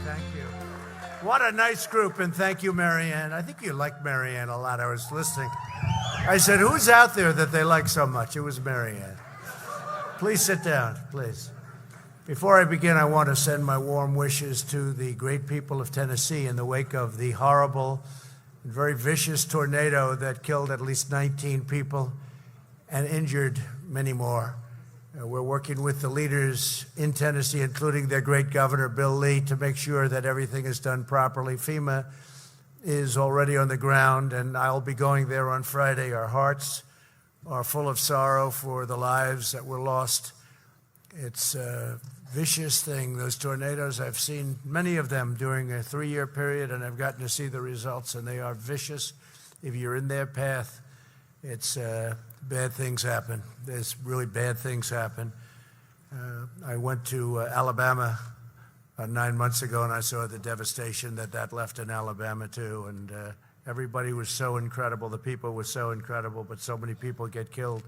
Thank you. What a nice group, and thank you, Marianne. I think you like Marianne a lot. I was listening. I said, who's out there that they like so much? It was Marianne. Please sit down, please. Before I begin, I want to send my warm wishes to the great people of Tennessee in the wake of the horrible and very vicious tornado that killed at least 19 people and injured many more. We're working with the leaders in Tennessee, including their great governor, Bill Lee, to make sure that everything is done properly. FEMA is already on the ground, and I'll be going there on Friday. Our hearts are full of sorrow for the lives that were lost. It's a vicious thing, those tornadoes. I've seen many of them during a 3-year period, and I've gotten to see the results, and they are vicious. If you're in their path, it's bad things happen. There's really bad things happen. I went to Alabama 9 months ago, and I saw the devastation that left in Alabama, too. And everybody was so incredible. The people were so incredible, but so many people get killed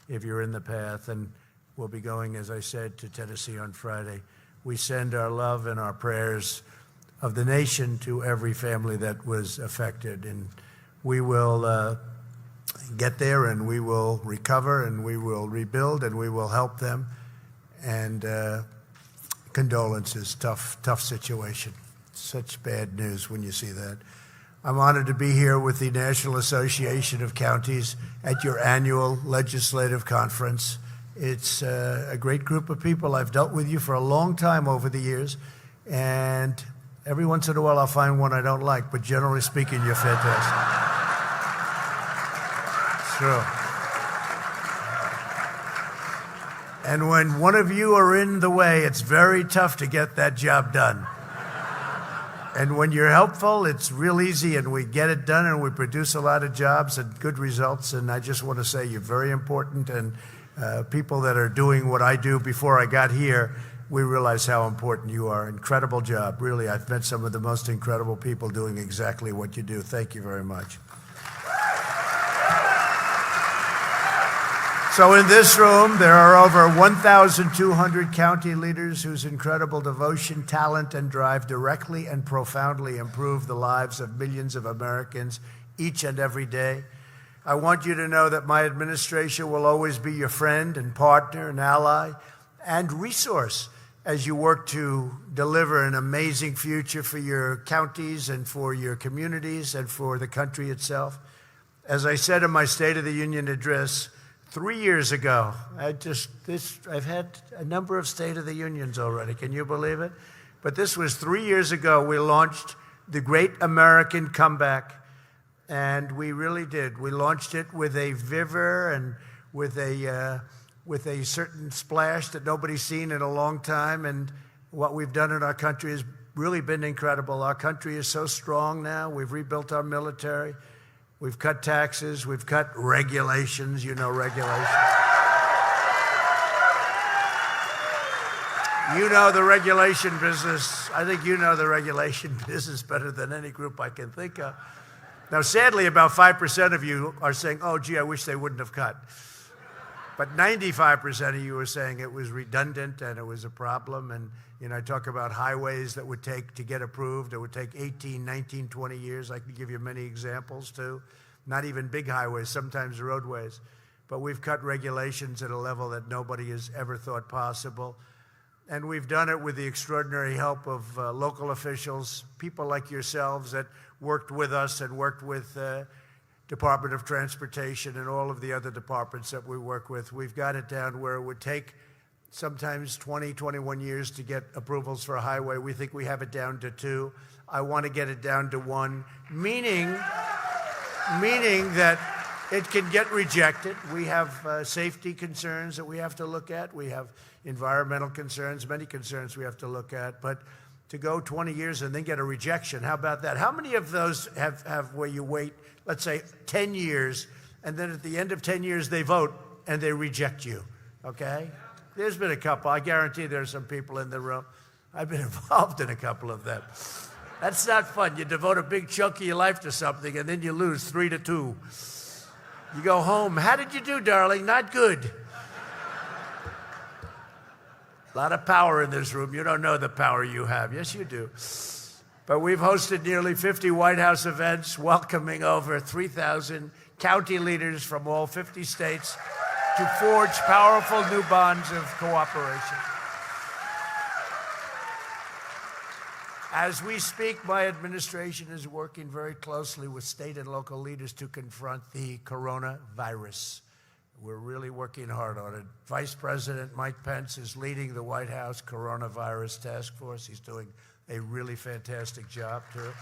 if you're in the path. And we'll be going, as I said, to Tennessee on Friday. We send our love and our prayers of the nation to every family that was affected. And we will get there, and we will recover, and we will rebuild, and we will help them. And condolences, tough situation. Such bad news when you see that. I'm honored to be here with the National Association of Counties at your annual legislative conference. It's a great group of people. I've dealt with you for a long time over the years, and every once in a while I'll find one I don't like, but generally speaking, you're fantastic. True. And when one of you are in the way, it's very tough to get that job done. And when you're helpful, it's real easy, and we get it done, and we produce a lot of jobs and good results. And I just want to say you're very important, and people that are doing what I do before I got here, we realize how important you are. Incredible job. Really, I've met some of the most incredible people doing exactly what you do. Thank you very much. So in this room, there are over 1,200 county leaders whose incredible devotion, talent, and drive directly and profoundly improve the lives of millions of Americans each and every day. I want you to know that my administration will always be your friend and partner and ally and resource as you work to deliver an amazing future for your counties and for your communities and for the country itself. As I said in my State of the Union address, 3 years ago, I've had a number of State of the Unions already. Can you believe it? But this was 3 years ago. We launched the Great American Comeback, and we really did. We launched it with a vigor and with a certain splash that nobody's seen in a long time. And what we've done in our country has really been incredible. Our country is so strong now. We've rebuilt our military. We've cut taxes, we've cut regulations, you know regulations. You know the regulation business. I think you know the regulation business better than any group I can think of. Now, sadly, about 5% of you are saying, oh, gee, I wish they wouldn't have cut. But 95% of you are saying it was redundant and it was a problem. And I talk about highways that would take to get approved. It would take 18, 19, 20 years. I can give you many examples, too. Not even big highways, sometimes roadways. But we've cut regulations at a level that nobody has ever thought possible. And we've done it with the extraordinary help of local officials, people like yourselves that worked with us and worked with Department of Transportation and all of the other departments that we work with. We've got it down where it would take sometimes 20, 21 years to get approvals for a highway. We think we have it down to 2. I want to get it down to 1, meaning that it can get rejected. We have safety concerns that we have to look at. We have environmental concerns, many concerns we have to look at. But to go 20 years and then get a rejection, how about that? How many of those have where you wait, let's say, 10 years, and then at the end of 10 years they vote and they reject you, okay? There's been a couple. I guarantee there's some people in the room. I've been involved in a couple of them. That's not fun. You devote a big chunk of your life to something, and then you lose 3-2. You go home. How did you do, darling? Not good. A lot of power in this room. You don't know the power you have. Yes, you do. But we've hosted nearly 50 White House events, welcoming over 3,000 county leaders from all 50 states to forge powerful new bonds of cooperation. As we speak, my administration is working very closely with state and local leaders to confront the coronavirus. We're really working hard on it. Vice President Mike Pence is leading the White House Coronavirus Task Force. He's doing a really fantastic job, too.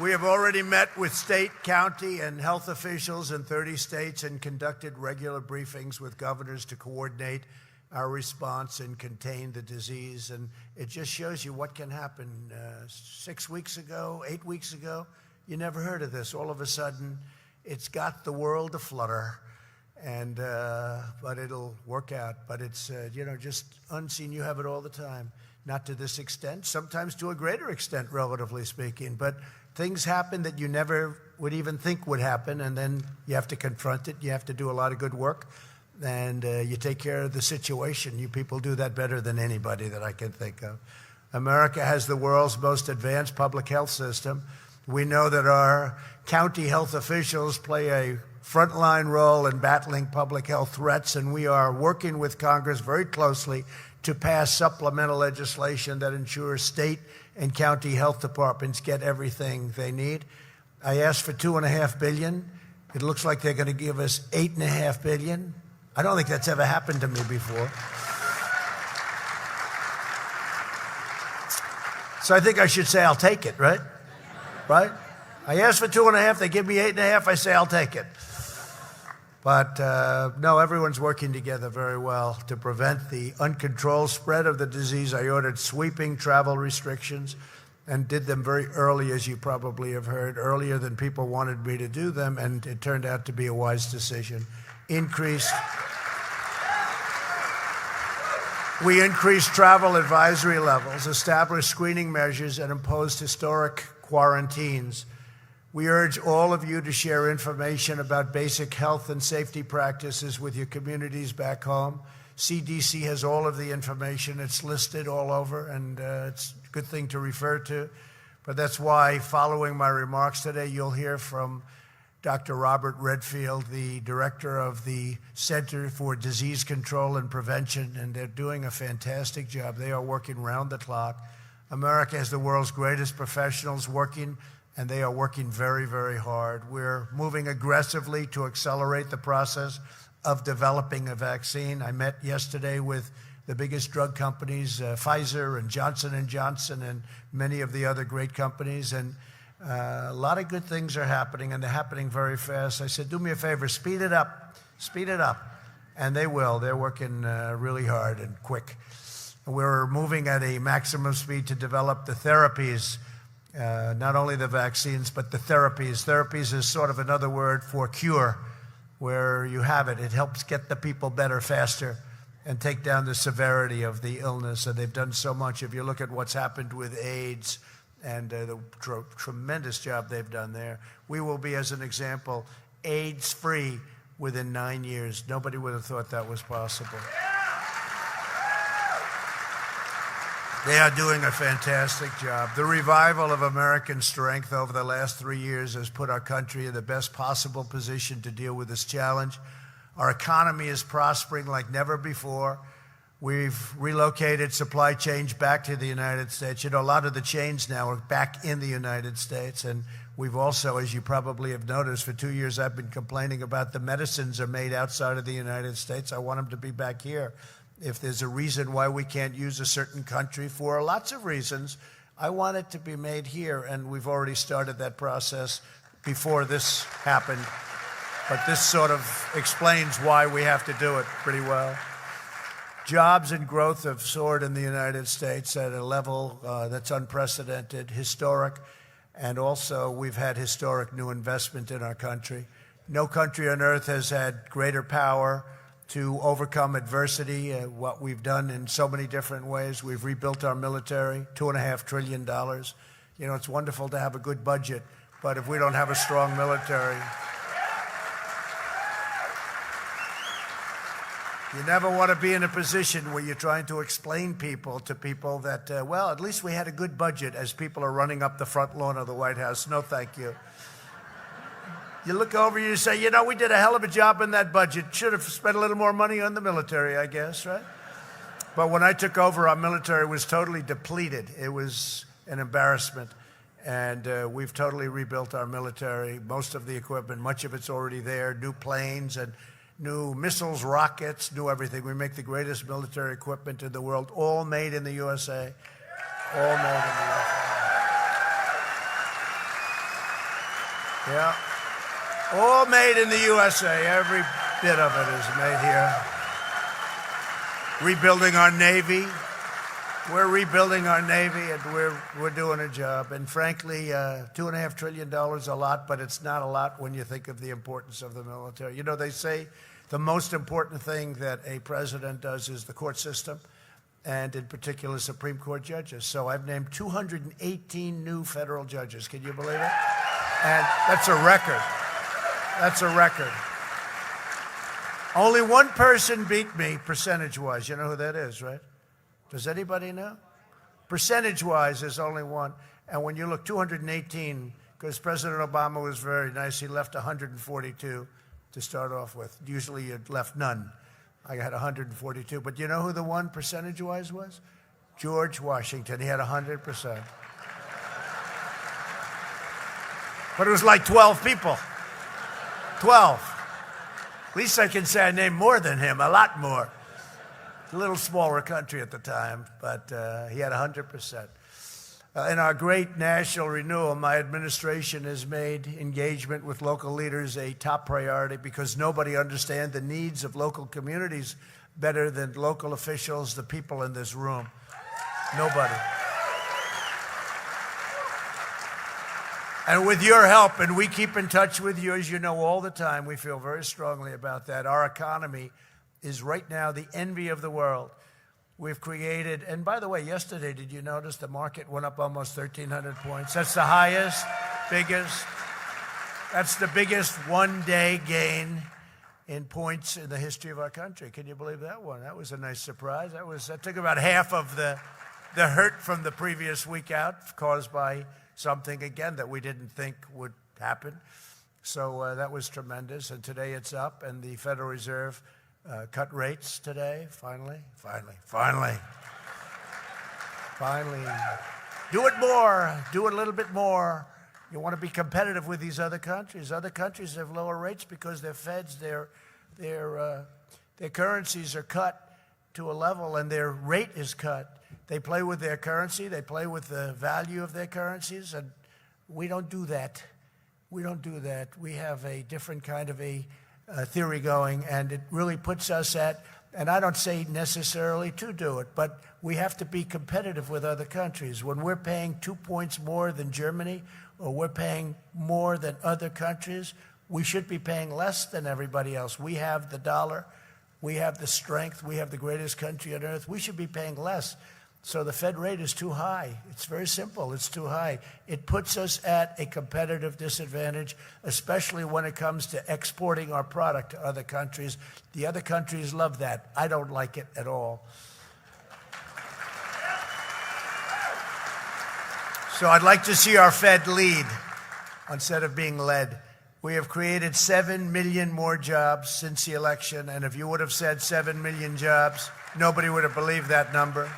We have already met with state, county, and health officials in 30 states and conducted regular briefings with governors to coordinate our response and contain the disease. And it just shows you what can happen. 6 weeks ago, 8 weeks ago, you never heard of this. All of a sudden, it's got the world aflutter, and but it'll work out. But it's just unseen. You have it all the time. Not to this extent, sometimes to a greater extent, relatively speaking. But things happen that you never would even think would happen, and then you have to confront it. You have to do a lot of good work, and you take care of the situation. You people do that better than anybody that I can think of. America has the world's most advanced public health system. We know that our county health officials play a frontline role in battling public health threats, and we are working with Congress very closely to pass supplemental legislation that ensures state and county health departments get everything they need. I asked for $2.5 billion. It looks like they're going to give us $8.5 billion. I don't think that's ever happened to me before. So I think I should say I'll take it, right? Right? I asked for 2.5, they give me 8.5, I say I'll take it. But no, everyone's working together very well to prevent the uncontrolled spread of the disease. I ordered sweeping travel restrictions and did them very early, as you probably have heard, earlier than people wanted me to do them, and it turned out to be a wise decision. We increased travel advisory levels, established screening measures, and imposed historic quarantines. We urge all of you to share information about basic health and safety practices with your communities back home. CDC has all of the information. It's listed all over, and it's a good thing to refer to. But that's why, following my remarks today, you'll hear from Dr. Robert Redfield, the director of the Center for Disease Control and Prevention, and they're doing a fantastic job. They are working round the clock. America has the world's greatest professionals working, and they are working very, very hard. We're moving aggressively to accelerate the process of developing a vaccine. I met yesterday with the biggest drug companies, Pfizer and Johnson & Johnson, and many of the other great companies, and a lot of good things are happening, and they're happening very fast. I said, do me a favor, speed it up, and they will. They're working really hard and quick. We're moving at a maximum speed to develop the therapies, not only the vaccines, but the therapies. Therapies is sort of another word for cure, where you have it. It helps get the people better faster and take down the severity of the illness. And they've done so much. If you look at what's happened with AIDS and the tremendous job they've done there, we will be, as an example, AIDS-free within 9 years. Nobody would have thought that was possible. They are doing a fantastic job. The revival of American strength over the last 3 years has put our country in the best possible position to deal with this challenge. Our economy is prospering like never before. We've relocated supply chains back to the United States. You know, a lot of the chains now are back in the United States. And we've also, as you probably have noticed, for 2 years I've been complaining about the medicines are made outside of the United States. I want them to be back here. If there's a reason why we can't use a certain country, for lots of reasons, I want it to be made here, and we've already started that process before this happened. But this sort of explains why we have to do it pretty well. Jobs and growth have soared in the United States at a level that's unprecedented, historic, and also we've had historic new investment in our country. No country on earth has had greater power to overcome adversity, what we've done in so many different ways. We've rebuilt our military, $2.5 trillion. You know, it's wonderful to have a good budget, but if we don't have a strong military, You never want to be in a position where you're trying to explain to people that, well, at least we had a good budget as people are running up the front lawn of the White House. No, thank you. You look over, you say, you know, we did a hell of a job in that budget. Should have spent a little more money on the military, I guess, right? But when I took over, our military was totally depleted. It was an embarrassment. And we've totally rebuilt our military, most of the equipment, much of it's already there, new planes and new missiles, rockets, new everything. We make the greatest military equipment in the world, all made in the USA. All made in the USA. Yeah. All made in the USA. Every bit of it is made here. Rebuilding our Navy. We're rebuilding our Navy, and we're doing a job. And frankly, $2.5 trillion a lot, but it's not a lot when you think of the importance of the military. You know, they say the most important thing that a president does is the court system, and in particular, Supreme Court judges. So I've named 218 new federal judges. Can you believe it? And that's a record. That's a record. Only one person beat me percentage-wise. You know who that is, right? Does anybody know? Percentage-wise, there's only one. And when you look, 218, because President Obama was very nice, he left 142 to start off with. Usually you'd left none. I had 142. But you know who the one percentage-wise was? George Washington. He had 100%. But it was like 12 people. 12. At least I can say I named more than him, a lot more. A little smaller country at the time, but he had 100%. In our great national renewal, my administration has made engagement with local leaders a top priority because nobody understands the needs of local communities better than local officials, the people in this room. Nobody. And with your help, and we keep in touch with you, as you know, all the time, we feel very strongly about that. Our economy is right now the envy of the world. We've created, and by the way, yesterday, did you notice the market went up almost 1,300 points? That's the highest, biggest, that's the biggest one-day gain in points in the history of our country. Can you believe that one? That was a nice surprise. That took about half of the hurt from the previous week out, caused by something, again, that we didn't think would happen. So that was tremendous, and today it's up, and the Federal Reserve cut rates today, finally. Do it more, do it a little bit more. You want to be competitive with these other countries. Other countries have lower rates because their feds, their currencies are cut to a level and their rate is cut. They play with their currency, they play with the value of their currencies, and we don't do that. We don't do that. We have a different kind of a theory going, and it really puts us at, and I don't say necessarily to do it, but we have to be competitive with other countries. When we're paying 2 points more than Germany, or we're paying more than other countries, we should be paying less than everybody else. We have the dollar, we have the strength, we have the greatest country on earth. We should be paying less. So the Fed rate is too high. It's very simple. It's too high. It puts us at a competitive disadvantage, especially when it comes to exporting our product to other countries. The other countries love that. I don't like it at all. So I'd like to see our Fed lead instead of being led. We have created 7 million more jobs since the election, and if you would have said 7 million jobs, nobody would have believed that number.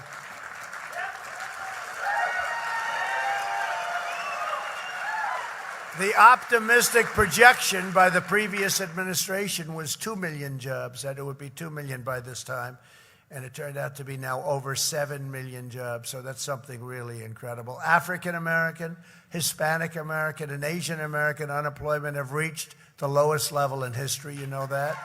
The optimistic projection by the previous administration was 2 million jobs, that it would be 2 million by this time. And it turned out to be now over 7 million jobs. So that's something really incredible. African American, Hispanic American, and Asian American unemployment have reached the lowest level in history. You know that?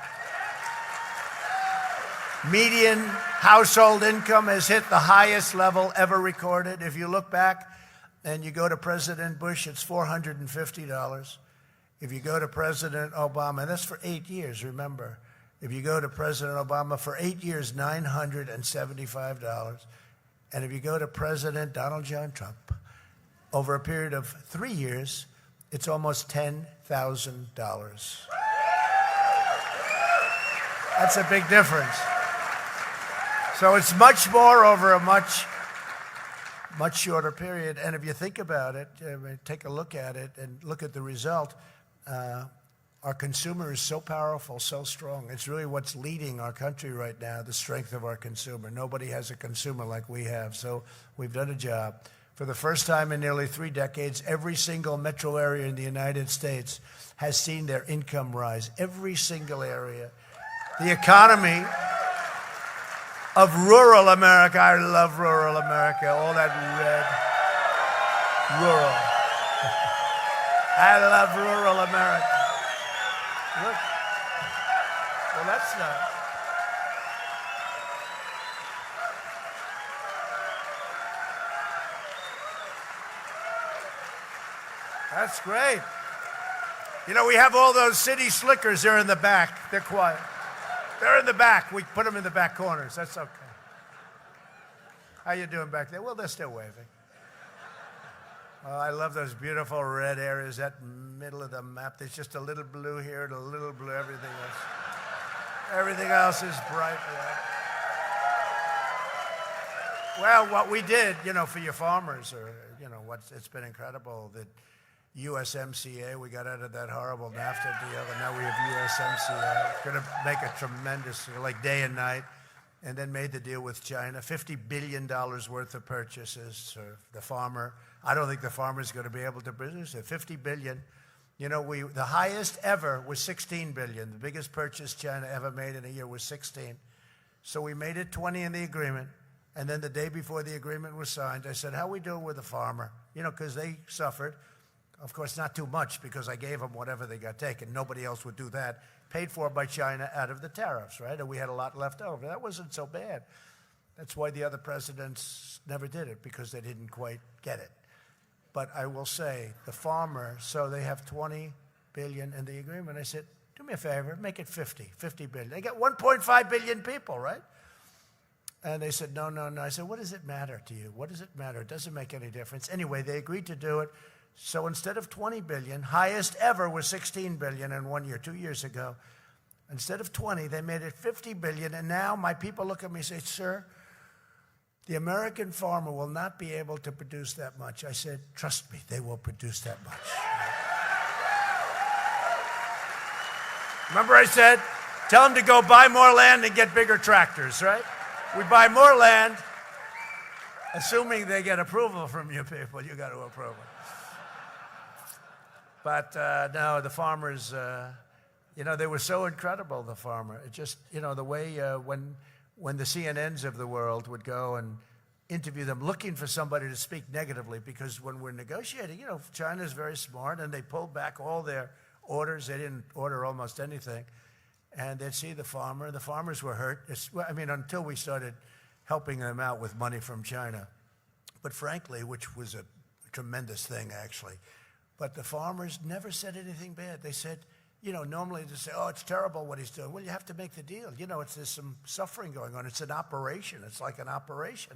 Median household income has hit the highest level ever recorded. If you look back, and you go to President Bush, it's $450. If you go to President Obama, and that's for 8 years, remember. If you go to President Obama for 8 years, $975. And if you go to President Donald John Trump, over a period of 3 years, it's almost $10,000. That's a big difference. So it's much more over a much shorter period. And if you think about it, take a look at it and look at the result. Our consumer is so powerful, so strong. It's really what's leading our country right now, the strength of our consumer. Nobody has a consumer like we have. So we've done a job. For the first time in nearly 3 decades, every single metro area in the United States has seen their income rise. Every single area. The economy of rural America, I love rural America, all that red, rural. I love rural America. Look, well, that's not. That's great. You know, we have all those city slickers there in the back. They're quiet. They're in the back. We put them in the back corners. That's okay. How you doing back there? Well, they're still waving. I love those beautiful red areas, that middle of the map. There's just a little blue here and a little blue, everything else. Everything else is bright red. Well, what we did, you know, for your farmers, or, you know, it's been incredible that USMCA, we got out of that horrible NAFTA deal, and now we have USMCA. It's going to make a tremendous, like day and night, and then made the deal with China, $50 billion worth of purchases for the farmer. I don't think the farmer is going to be able to produce it. $50 billion. You know, the highest ever was $16 billion. The biggest purchase China ever made in a year was 16. So we made it 20 in the agreement. And then the day before the agreement was signed, I said, how we doing with the farmer? You know, because they suffered. Of course, not too much, because I gave them whatever they got taken. Nobody else would do that. Paid for by China out of the tariffs, right? And we had a lot left over. That wasn't so bad. That's why the other presidents never did it, because they didn't quite get it. But I will say, the farmer, so they have $20 billion in the agreement. I said, do me a favor, make it $50 billion. They got 1.5 billion people, right? And they said, no. I said, what does it matter to you? What does it matter? It doesn't make any difference. Anyway, they agreed to do it. So instead of 20 billion, highest ever was 16 billion in 1 year, 2 years ago. Instead of 20, they made it 50 billion. And now my people look at me and say, sir, the American farmer will not be able to produce that much. I said, trust me, they will produce that much. Remember I said, tell them to go buy more land and get bigger tractors, right? We buy more land, assuming they get approval from you people. You got to approve it. But no, the farmers, you know, they were so incredible, the farmer. It just, you know, the way when the CNNs of the world would go and interview them looking for somebody to speak negatively, because when we're negotiating, you know, China's very smart, and they pulled back all their orders. They didn't order almost anything. And they'd see the farmer. The farmers were hurt. I mean, until we started helping them out with money from China. But frankly, which was a tremendous thing, actually. But the farmers never said anything bad. They said, you know, normally they say, oh, it's terrible what he's doing. Well, you have to make the deal. You know, there's some suffering going on. It's an operation. It's like an operation.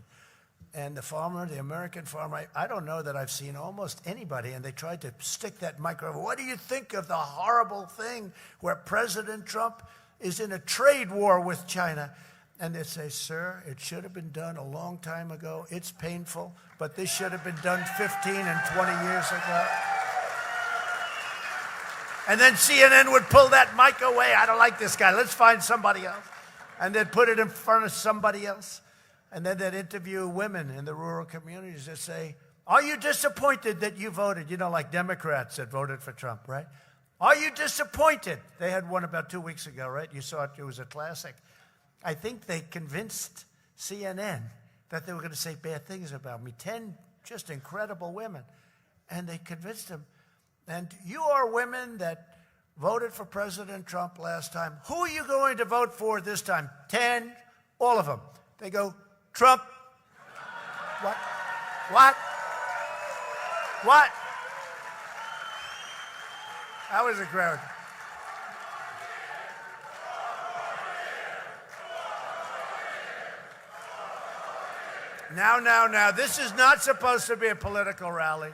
And the farmer, the American farmer, I don't know that I've seen almost anybody, and they tried to stick that microphone. What do you think of the horrible thing where President Trump is in a trade war with China? And they say, sir, it should have been done a long time ago. It's painful, but this should have been done 15 and 20 years ago. And then CNN would pull that mic away. I don't like this guy. Let's find somebody else. And they'd put it in front of somebody else. And then they'd interview women in the rural communities that say, are you disappointed that you voted? You know, like Democrats that voted for Trump, right? Are you disappointed? They had one about 2 weeks ago, right? You saw it. It was a classic. I think they convinced CNN that they were going to say bad things about me. 10 just incredible women. And they convinced them. And you are women that voted for President Trump last time. Who are you going to vote for this time? 10, all of them. They go, Trump. What? What? What? That was a crowd. Now, this is not supposed to be a political rally.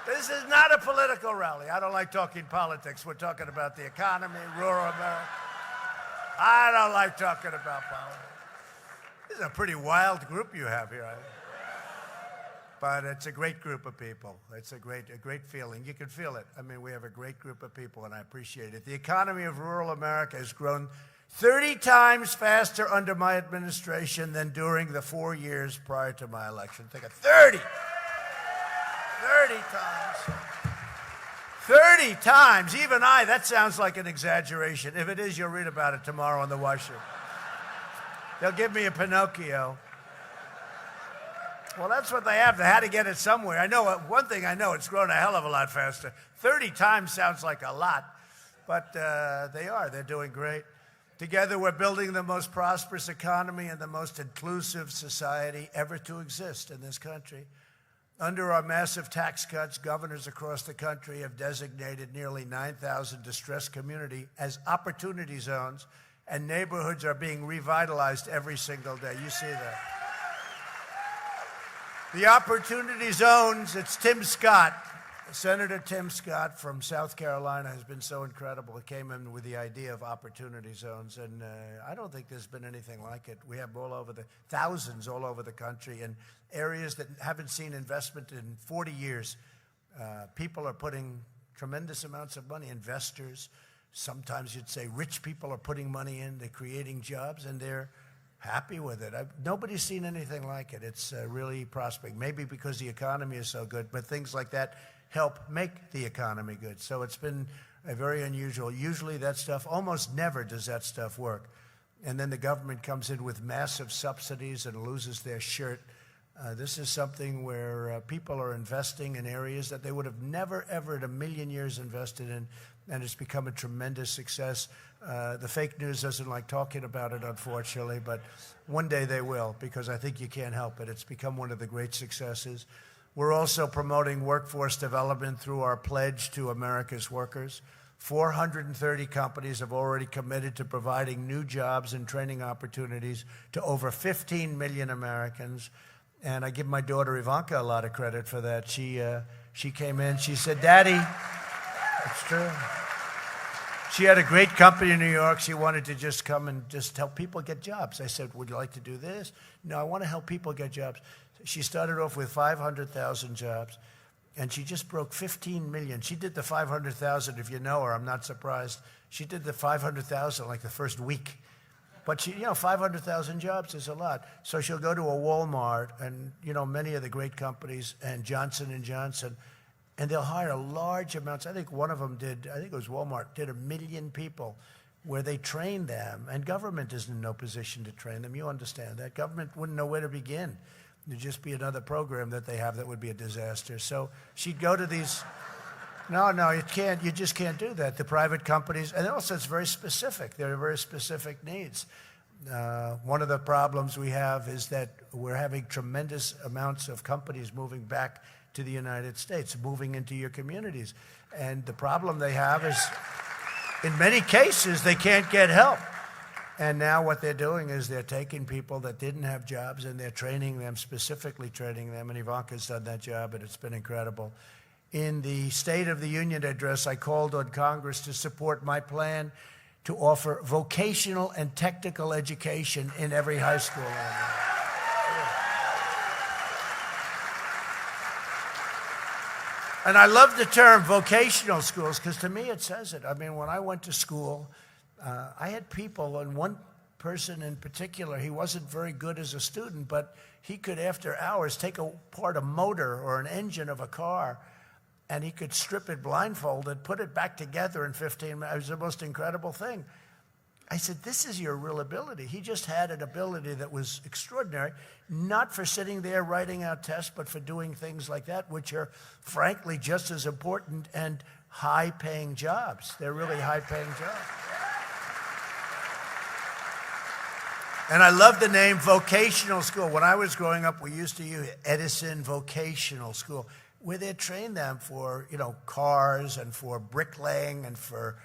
This is not a political rally. I don't like talking politics. We're talking about the economy, rural America. I don't like talking about politics. This is a pretty wild group you have here. But it's a great group of people. It's a great feeling. You can feel it. I mean, we have a great group of people, and I appreciate it. The economy of rural America has grown 30 times faster under my administration than during the 4 years prior to my election. Think of 30. 30 times. 30 times. Even that sounds like an exaggeration. If it is, you'll read about it tomorrow in the Washington. They'll give me a Pinocchio. Well, that's what they have. They had to get it somewhere. I know one thing I know, it's grown a hell of a lot faster. 30 times sounds like a lot, but they are. They're doing great. Together, we're building the most prosperous economy and the most inclusive society ever to exist in this country. Under our massive tax cuts, governors across the country have designated nearly 9,000 distressed communities as opportunity zones, and neighborhoods are being revitalized every single day. You see that. The Opportunity Zones, it's Tim Scott. Senator Tim Scott from South Carolina has been so incredible. He came in with the idea of Opportunity Zones, and I don't think there's been anything like it. We have thousands all over the country in areas that haven't seen investment in 40 years. People are putting tremendous amounts of money, investors. Sometimes you'd say rich people are putting money in, they're creating jobs, and they're happy with it. Nobody's seen anything like it. It's really prospering. Maybe because the economy is so good, but things like that help make the economy good. So it's been very unusual. Usually that stuff, almost never does that stuff work. And then the government comes in with massive subsidies and loses their shirt. This is something where people are investing in areas that they would have never, ever in a million years invested in, and it's become a tremendous success. The fake news doesn't like talking about it, unfortunately, but one day they will, because I think you can't help it. It's become one of the great successes. We're also promoting workforce development through our pledge to America's workers. 430 companies have already committed to providing new jobs and training opportunities to over 15 million Americans. And I give my daughter Ivanka a lot of credit for that. She came in, she said, "Daddy," it's true. She had a great company in New York. She wanted to just come and just help people get jobs. I said, "Would you like to do this?" "No, I want to help people get jobs." She started off with 500,000 jobs, and she just broke 15 million. She did the 500,000. If you know her, I'm not surprised. She did the 500,000 like the first week. But 500,000 jobs is a lot. So she'll go to a Walmart and, many of the great companies, and Johnson & Johnson, and they'll hire large amounts. I think one of them it was Walmart, did 1 million people where they trained them. And government is in no position to train them. You understand that. Government wouldn't know where to begin. There'd just be another program that they have that would be a disaster. So she'd go to these. No, you can't. You just can't do that. The private companies, and also it's very specific. There are very specific needs. One of the problems we have is that we're having tremendous amounts of companies moving back to the United States, moving into your communities. And the problem they have is, in many cases, they can't get help. And now what they're doing is they're taking people that didn't have jobs and they're training them, specifically training them. And Ivanka's done that job, and it's been incredible. In the State of the Union address, I called on Congress to support my plan to offer vocational and technical education in every high school. And I love the term vocational schools, because to me it says it. I mean, when I went to school, I had people, and one person in particular, he wasn't very good as a student, but he could, after hours, take apart a motor or an engine of a car, and he could strip it blindfolded, put it back together in 15 minutes. It was the most incredible thing. I said, this is your real ability. He just had an ability that was extraordinary, not for sitting there writing out tests, but for doing things like that, which are, frankly, just as important and high-paying jobs. They're really high-paying jobs. And I love the name vocational school. When I was growing up, we used to use Edison Vocational School, where they trained them for, cars and for bricklaying and for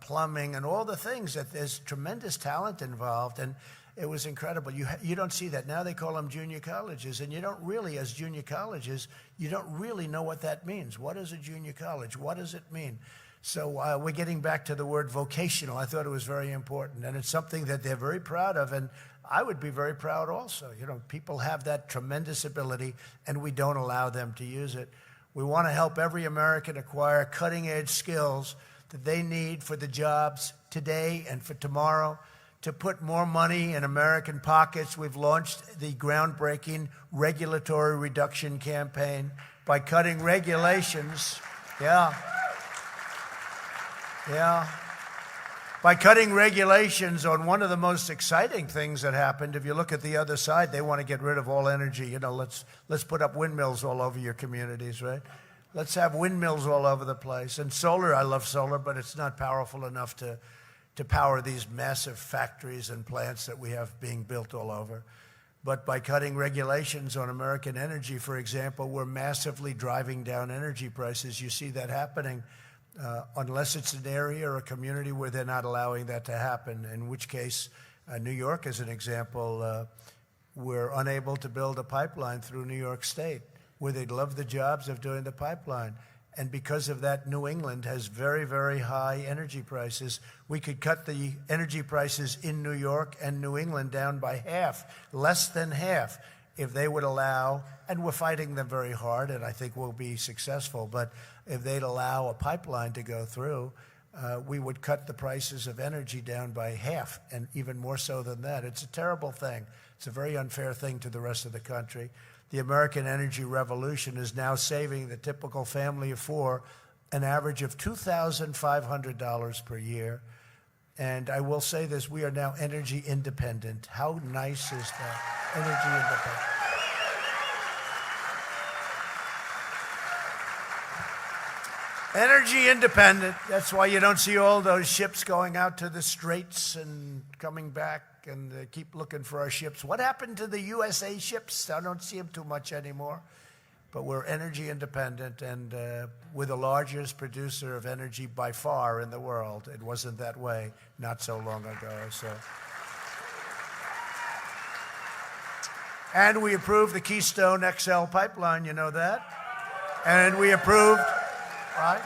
plumbing and all the things that there's tremendous talent involved. And it was incredible. You don't see that. Now they call them junior colleges. And you don't really, as junior colleges, you don't really know what that means. What is a junior college? What does it mean? So we're getting back to the word vocational. I thought it was very important. And it's something that they're very proud of. And I would be very proud also. You know, people have that tremendous ability, and we don't allow them to use it. We want to help every American acquire cutting-edge skills that they need for the jobs today and for tomorrow. To put more money in American pockets, we've launched the groundbreaking regulatory reduction campaign by cutting regulations. By cutting regulations on one of the most exciting things that happened. If you look at the other side, they want to get rid of all energy. You know, let's put up windmills all over your communities, right? Let's have windmills all over the place. And solar, I love solar, but it's not powerful enough to power these massive factories and plants that we have being built all over. But by cutting regulations on American energy, for example, we're massively driving down energy prices. You see that happening. Unless it's an area or a community where they're not allowing that to happen, in which case, New York is an example. We're unable to build a pipeline through New York State, where they'd love the jobs of doing the pipeline. And because of that, New England has very, very high energy prices. We could cut the energy prices in New York and New England down by half, less than half, if they would allow, and we're fighting them very hard, and I think we'll be successful, but if they'd allow a pipeline to go through, we would cut the prices of energy down by half, and even more so than that. It's a terrible thing. It's a very unfair thing to the rest of the country. The American energy revolution is now saving the typical family of four an average of $2,500 per year. And I will say this, we are now energy independent. How nice is that? Energy independent. Energy independent. That's why you don't see all those ships going out to the straits and coming back, and they keep looking for our ships. What happened to the USA ships? I don't see them too much anymore. But we're energy independent, and we're the largest producer of energy by far in the world. It wasn't that way not so long ago. And we approved the Keystone XL pipeline, you know that? And we approved, right,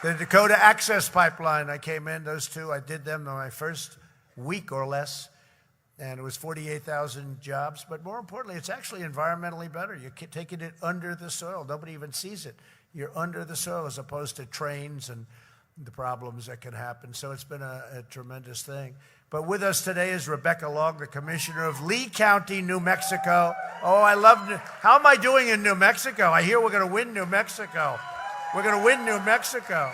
the Dakota Access Pipeline. I came in, those two, I did them in my first week or less. And it was 48,000 jobs. But more importantly, it's actually environmentally better. You're taking it under the soil. Nobody even sees it. You're under the soil as opposed to trains and the problems that can happen. So it's been a tremendous thing. But with us today is Rebecca Long, the commissioner of Lee County, New Mexico. Oh, I love how am I doing in New Mexico? I hear we're going to win New Mexico. We're going to win New Mexico.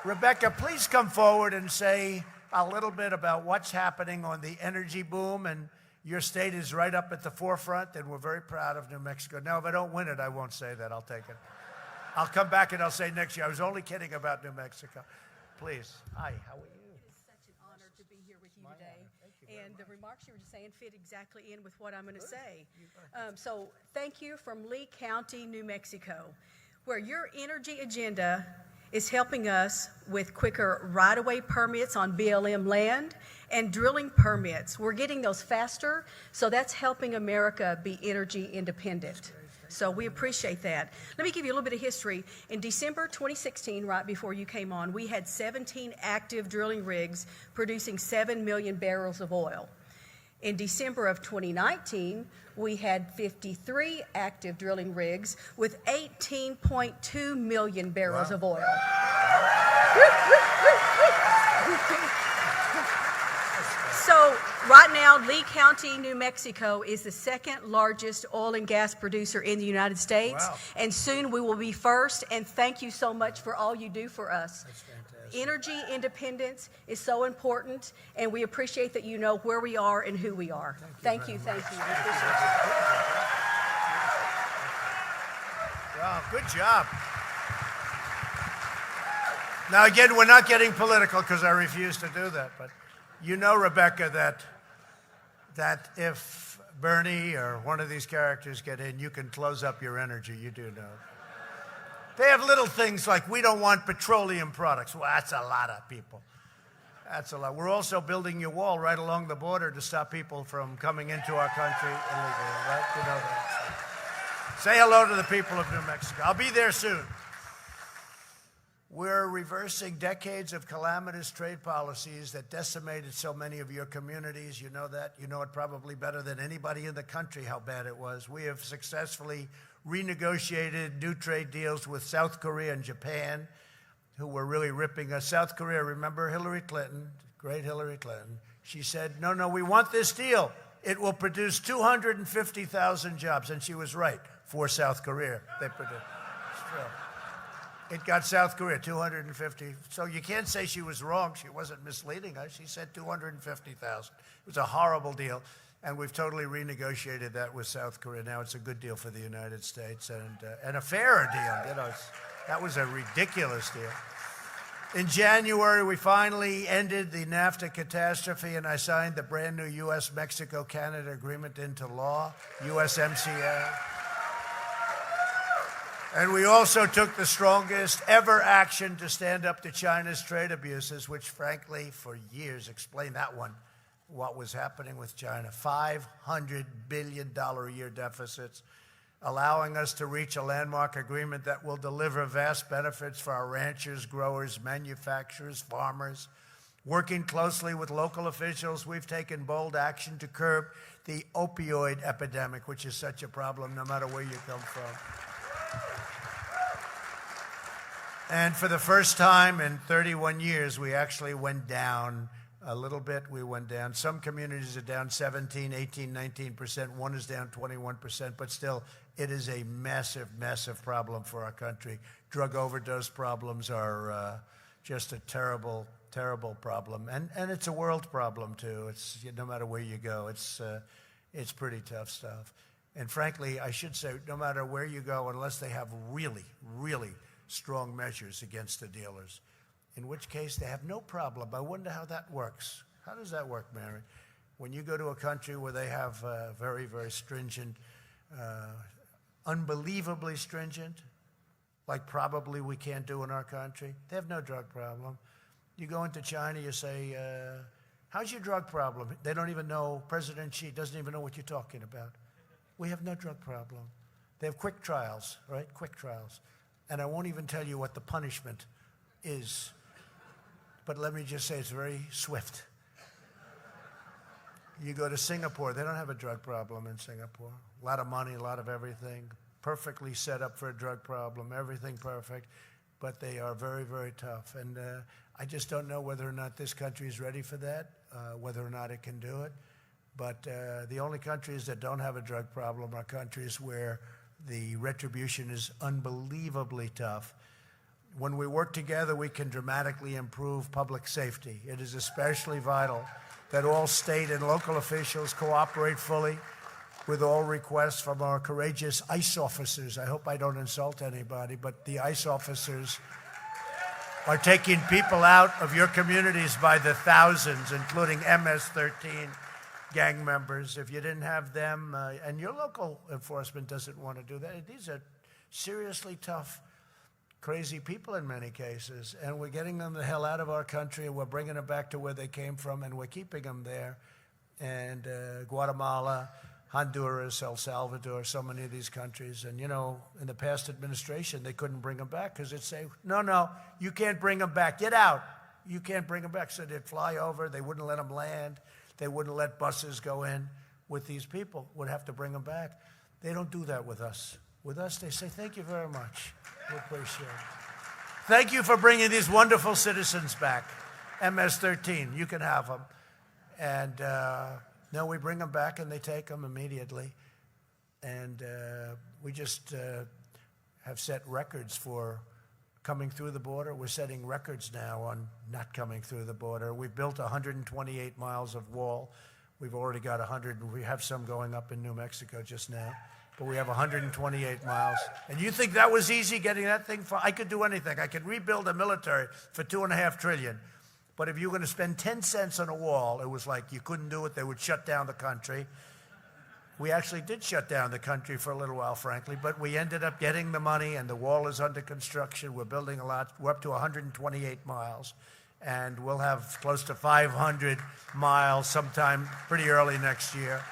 Rebecca, please come forward and say a little bit about what's happening on the energy boom, and your state is right up at the forefront, and we're very proud of New Mexico. Now, if I don't win it, I won't say that. I'll take it. I'll come back and I'll say next year. I was only kidding about New Mexico. Please. Hi, how are you? It is such an honor to be here with you today. And the remarks you were just saying fit exactly in with what I'm going to say. So thank you from Lee County, New Mexico, where your energy agenda is helping us with quicker right-of-way permits on BLM land and drilling permits. We're getting those faster, so that's helping America be energy independent. So we appreciate that. Let me give you a little bit of history. In December 2016, right before you came on, we had 17 active drilling rigs producing 7 million barrels of oil. In December of 2019, we had 53 active drilling rigs with 18.2 million barrels of oil. So right now, Lee County, New Mexico is the second largest oil and gas producer in the United States. Wow. And soon we will be first. And thank you so much for all you do for us. That's fantastic. Energy independence is so important, and we appreciate that you know where we are and who we are. Thank you. We appreciate it. Wow, good job. Now, again, we're not getting political because I refuse to do that, but you know, Rebecca, that if Bernie or one of these characters get in, you can close up your energy. You do know. They have little things like, we don't want petroleum products. Well, that's a lot of people. That's a lot. We're also building a wall right along the border to stop people from coming into our country illegally, right? You know that. Say hello to the people of New Mexico. I'll be there soon. We're reversing decades of calamitous trade policies that decimated so many of your communities. You know that. You know it probably better than anybody in the country how bad it was. We have successfully renegotiated new trade deals with South Korea and Japan, who were really ripping us. South Korea, remember Hillary Clinton, great Hillary Clinton. She said, no, we want this deal. It will produce 250,000 jobs. And she was right for South Korea. They produced. It's true. It got South Korea 250. So you can't say she was wrong. She wasn't misleading us. She said 250,000. It was a horrible deal. And we've totally renegotiated that with South Korea. Now it's a good deal for the United States and a fairer deal. You know, that was a ridiculous deal. In January, we finally ended the NAFTA catastrophe, and I signed the brand new U.S.-Mexico-Canada agreement into law, USMCA. And we also took the strongest ever action to stand up to China's trade abuses, which frankly, for years, explained that one, what was happening with China. $500 billion a year deficits, allowing us to reach a landmark agreement that will deliver vast benefits for our ranchers, growers, manufacturers, farmers. Working closely with local officials, we've taken bold action to curb the opioid epidemic, which is such a problem no matter where you come from. And for the first time in 31 years, we actually went down a little bit. We went down. Some communities are down 17, 18, 19%. One is down 21%. But still, it is a massive, massive problem for our country. Drug overdose problems are just a terrible, terrible problem. And it's a world problem, too. It's no matter where you go, it's pretty tough stuff. And frankly, I should say, no matter where you go, unless they have really, really strong measures against the dealers, in which case they have no problem. I wonder how that works. How does that work, Mary? When you go to a country where they have very, very stringent, unbelievably stringent, like probably we can't do in our country, they have no drug problem. You go into China, you say, how's your drug problem? They don't even know. President Xi doesn't even know what you're talking about. We have no drug problem. They have quick trials, right? Quick trials. And I won't even tell you what the punishment is. But let me just say it's very swift. You go to Singapore, they don't have a drug problem in Singapore. A lot of money, a lot of everything. Perfectly set up for a drug problem, everything perfect. But they are very, very tough. And I just don't know whether or not this country is ready for that, whether or not it can do it. But the only countries that don't have a drug problem are countries where the retribution is unbelievably tough. When we work together, we can dramatically improve public safety. It is especially vital that all state and local officials cooperate fully with all requests from our courageous ICE officers. I hope I don't insult anybody, but the ICE officers are taking people out of your communities by the thousands, including MS-13 gang members. If you didn't have them, and your local enforcement doesn't want to do that, these are seriously tough, crazy people in many cases, and we're getting them the hell out of our country, and we're bringing them back to where they came from, and we're keeping them there. And Guatemala, Honduras, El Salvador, so many of these countries. And, you know, in the past administration, they couldn't bring them back because they'd say, no, you can't bring them back. Get out. You can't bring them back. So they'd fly over. They wouldn't let them land. They wouldn't let buses go in with these people. Would have to bring them back. They don't do that with us. With us, they say, thank you very much. We appreciate it. Thank you for bringing these wonderful citizens back. MS-13, you can have them. And no, we bring them back and they take them immediately. And we just have set records for coming through the border. We're setting records now on not coming through the border. We've built 128 miles of wall. We've already got 100, and we have some going up in New Mexico just now. But we have 128 miles. And you think that was easy, getting that thing? I could do anything. I could rebuild a military for $2.5 trillion. But if you were going to spend 10 cents on a wall, it was like you couldn't do it. They would shut down the country. We actually did shut down the country for a little while, frankly, but we ended up getting the money, and the wall is under construction. We're building a lot. We're up to 128 miles, and we'll have close to 500 miles sometime pretty early next year.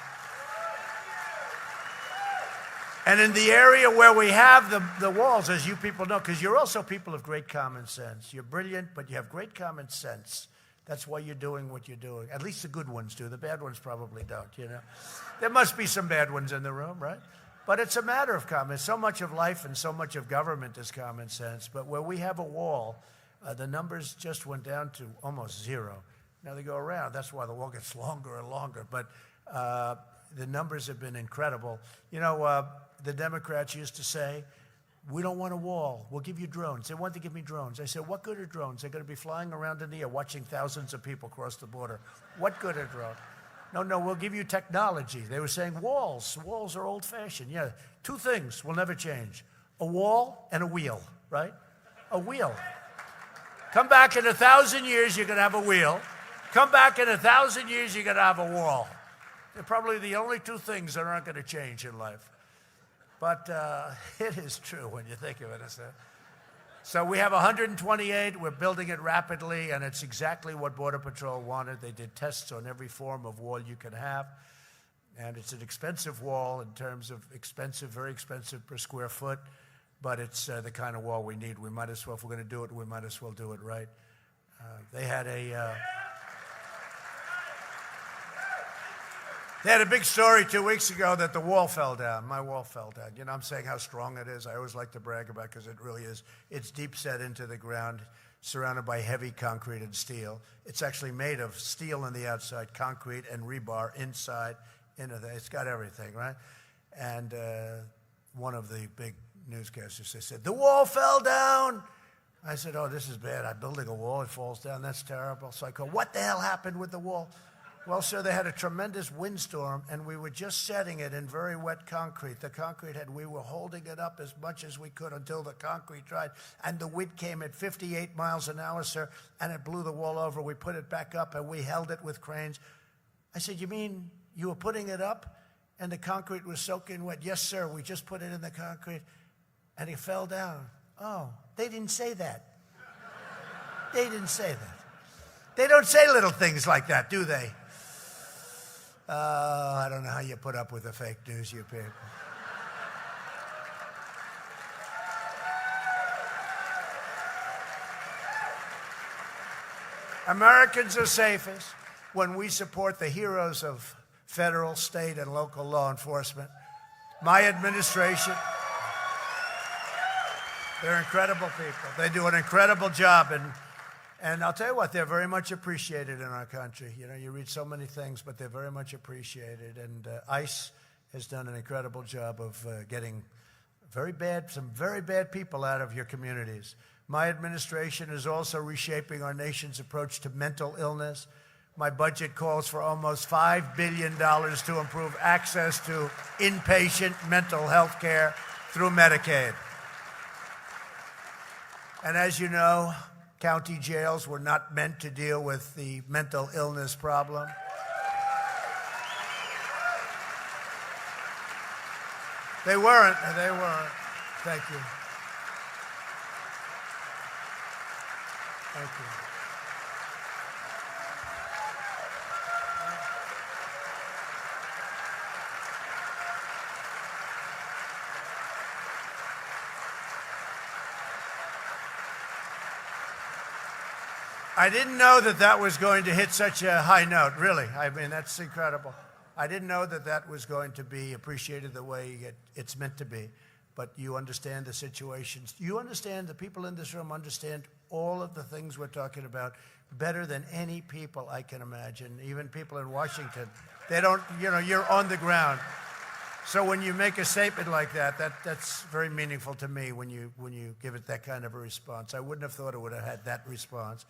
And in the area where we have the walls, as you people know, because you're also people of great common sense. You're brilliant, but you have great common sense. That's why you're doing what you're doing. At least the good ones do. The bad ones probably don't, you know. There must be some bad ones in the room, right? But it's a matter of common. So much of life and so much of government is common sense. But where we have a wall, the numbers just went down to almost zero. Now they go around. That's why the wall gets longer and longer. But the numbers have been incredible. You know, the Democrats used to say, we don't want a wall. We'll give you drones. They wanted to give me drones. I said, what good are drones? They're going to be flying around in the air watching thousands of people cross the border. What good are drones? No, we'll give you technology. They were saying walls. Walls are old-fashioned. Yeah, two things will never change. A wall and a wheel, right? A wheel. Come back in 1,000 years, you're going to have a wheel. Come back in 1,000 years, you're going to have a wall. They're probably the only two things that aren't going to change in life. But it is true when you think of it. So we have 128. We're building it rapidly, and it's exactly what Border Patrol wanted. They did tests on every form of wall you can have. And it's an expensive wall in terms of expensive, very expensive per square foot. But it's the kind of wall we need. We might as well, if we're going to do it, we might as well do it right. They had a big story 2 weeks ago that the wall fell down. My wall fell down. You know, I'm saying how strong it is. I always like to brag about it because it really is. It's deep set into the ground, surrounded by heavy concrete and steel. It's actually made of steel on the outside, concrete and rebar inside. It's got everything, right? And one of the big newscasters, they said, the wall fell down. I said, oh, this is bad. I'm building a wall. It falls down. That's terrible. So I go, what the hell happened with the wall? Well, sir, they had a tremendous windstorm, and we were just setting it in very wet concrete. We were holding it up as much as we could until the concrete dried, and the wind came at 58 miles an hour, sir, and it blew the wall over. We put it back up, and we held it with cranes. I said, you mean you were putting it up, and the concrete was soaking wet? Yes, sir, we just put it in the concrete, and it fell down. Oh, they didn't say that. They didn't say that. They don't say little things like that, do they? I don't know how you put up with the fake news, you people. Americans are safest when we support the heroes of federal, state, and local law enforcement. My administration, they're incredible people. They do an incredible job, and I'll tell you what, they're very much appreciated in our country. You know, you read so many things, but they're very much appreciated. And ICE has done an incredible job of getting some very bad people out of your communities. My administration is also reshaping our nation's approach to mental illness. My budget calls for almost $5 billion to improve access to inpatient mental health care through Medicaid. And as you know, county jails were not meant to deal with the mental illness problem. They weren't. Thank you. Thank you. I didn't know that was going to hit such a high note, really. I mean, that's incredible. I didn't know that was going to be appreciated the way it's meant to be. But you understand the situations. You understand, the people in this room understand all of the things we're talking about better than any people I can imagine, even people in Washington. They don't, you're on the ground. So when you make a statement like that's very meaningful to me when you give it that kind of a response. I wouldn't have thought it would have had that response.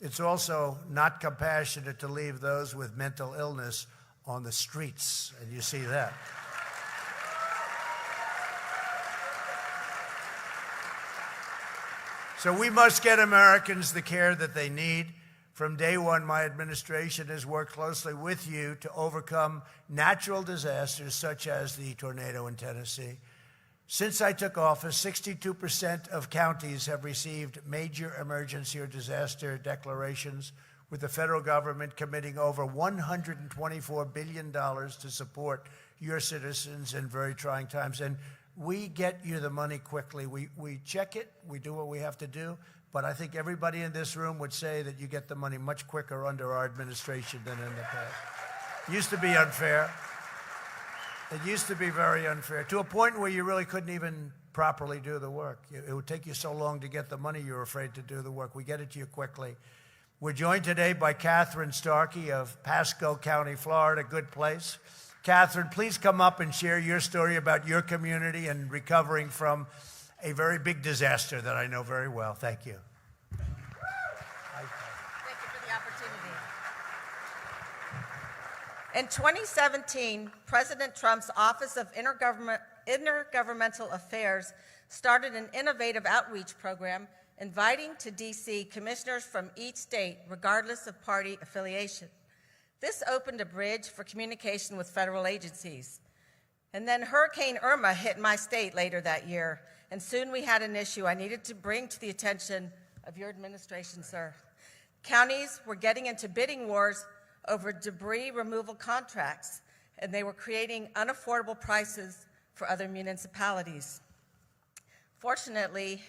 It's also not compassionate to leave those with mental illness on the streets, and you see that. So we must get Americans the care that they need. From day one, my administration has worked closely with you to overcome natural disasters such as the tornado in Tennessee. Since I took office, 62% of counties have received major emergency or disaster declarations, with the federal government committing over $124 billion to support your citizens in very trying times. And we get you the money quickly. We check it, we do what we have to do, but I think everybody in this room would say that you get the money much quicker under our administration than in the past. It used to be unfair. It used to be very unfair, to a point where you really couldn't even properly do the work. It would take you so long to get the money, you were afraid to do the work. We get it to you quickly. We're joined today by Catherine Starkey of Pasco County, Florida, good place. Catherine, please come up and share your story about your community and recovering from a very big disaster that I know very well. Thank you. Thank you for the opportunity. In 2017, President Trump's Office of Intergovernmental Affairs started an innovative outreach program inviting to D.C. commissioners from each state, regardless of party affiliation. This opened a bridge for communication with federal agencies. And then Hurricane Irma hit my state later that year, and soon we had an issue I needed to bring to the attention of your administration, sir. Counties were getting into bidding wars over debris removal contracts, and they were creating unaffordable prices for other municipalities. Fortunately,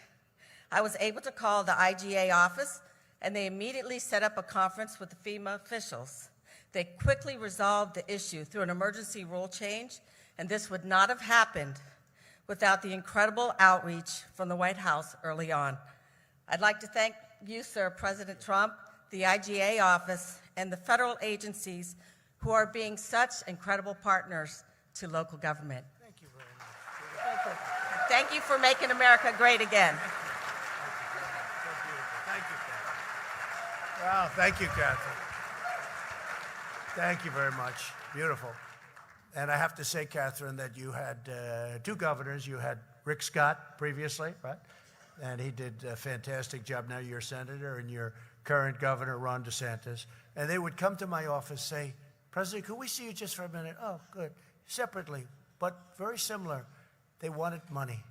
I was able to call the IGA office, and they immediately set up a conference with the FEMA officials. They quickly resolved the issue through an emergency rule change, and this would not have happened without the incredible outreach from the White House early on. I'd like to thank you, sir, President Trump, the IGA office, and the federal agencies who are being such incredible partners to local government. Thank you very much. Thank you. Thank you for making America great again. Thank you, Catherine. Wow, thank you, Catherine. Thank you very much. Beautiful. And I have to say, Catherine, that you had two governors. You had Rick Scott previously, right? And he did a fantastic job. Now you're a senator, and your current governor, Ron DeSantis. And they would come to my office, say, President, could we see you just for a minute? Oh, good. Separately, but very similar. They wanted money.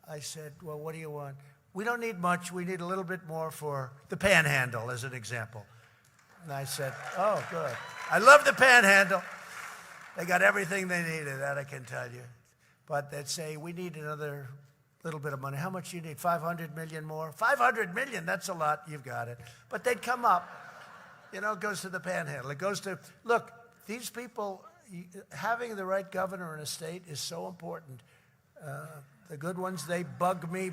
I said, well, what do you want? We don't need much. We need a little bit more for the Panhandle, as an example. And I said, oh, good. I love the Panhandle. They got everything they needed, that I can tell you. But they'd say, we need another little bit of money. How much do you need? 500 million more? 500 million, that's a lot. You've got it. But they'd come up. You know, it goes to the Panhandle. It goes to, look, these people, having the right governor in a state is so important. The good ones, they bug me.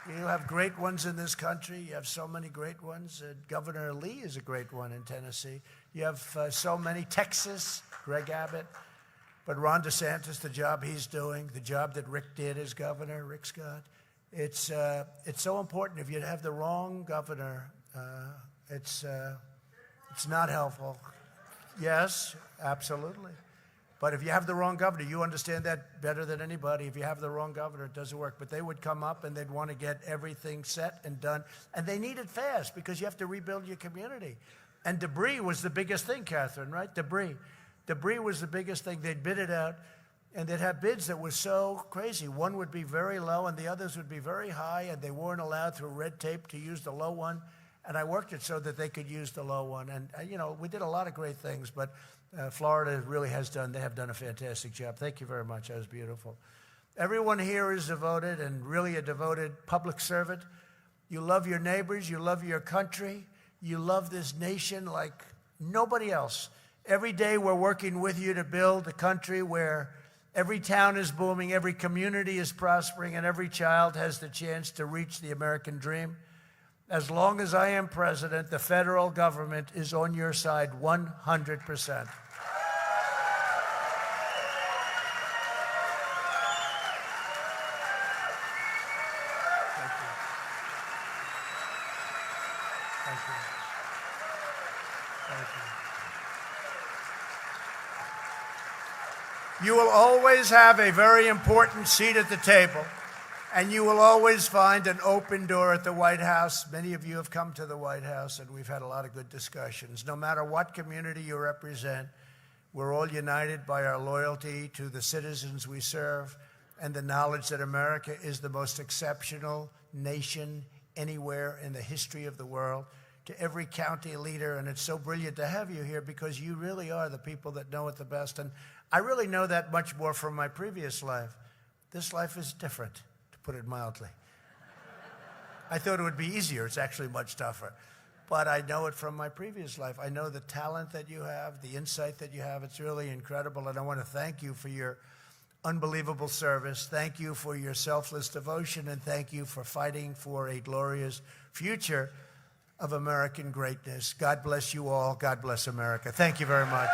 You have great ones in this country. You have so many great ones. Governor Lee is a great one in Tennessee. You have so many. Texas, Greg Abbott. But Ron DeSantis, the job he's doing, the job that Rick did as governor, Rick Scott, it's so important. If you have the wrong governor, it's not helpful. Yes, absolutely. But if you have the wrong governor, you understand that better than anybody. If you have the wrong governor, it doesn't work. But they would come up and they'd want to get everything set and done. And they need it fast because you have to rebuild your community. And debris was the biggest thing, Catherine, right? Debris. Debris was the biggest thing. They'd bid it out, and they'd have bids that were so crazy. One would be very low, and the others would be very high, and they weren't allowed through red tape to use the low one. And I worked it so that they could use the low one. And, you know, we did a lot of great things, but Florida really they have done a fantastic job. Thank you very much. That was beautiful. Everyone here is devoted and really a devoted public servant. You love your neighbors. You love your country. You love this nation like nobody else. Every day we're working with you to build a country where every town is booming, every community is prospering, and every child has the chance to reach the American dream. As long as I am president, the federal government is on your side 100%. You will always have a very important seat at the table, and you will always find an open door at the White House. Many of you have come to the White House, and we've had a lot of good discussions. No matter what community you represent, we're all united by our loyalty to the citizens we serve and the knowledge that America is the most exceptional nation anywhere in the history of the world. to every county leader, and it's so brilliant to have you here because you really are the people that know it the best. And I really know that much more from my previous life. This life is different, to put it mildly. I thought it would be easier. It's actually much tougher. But I know it from my previous life. I know the talent that you have, the insight that you have. It's really incredible, and I want to thank you for your unbelievable service. Thank you for your selfless devotion, and thank you for fighting for a glorious future of American greatness. God bless you all. God bless America. Thank you very much.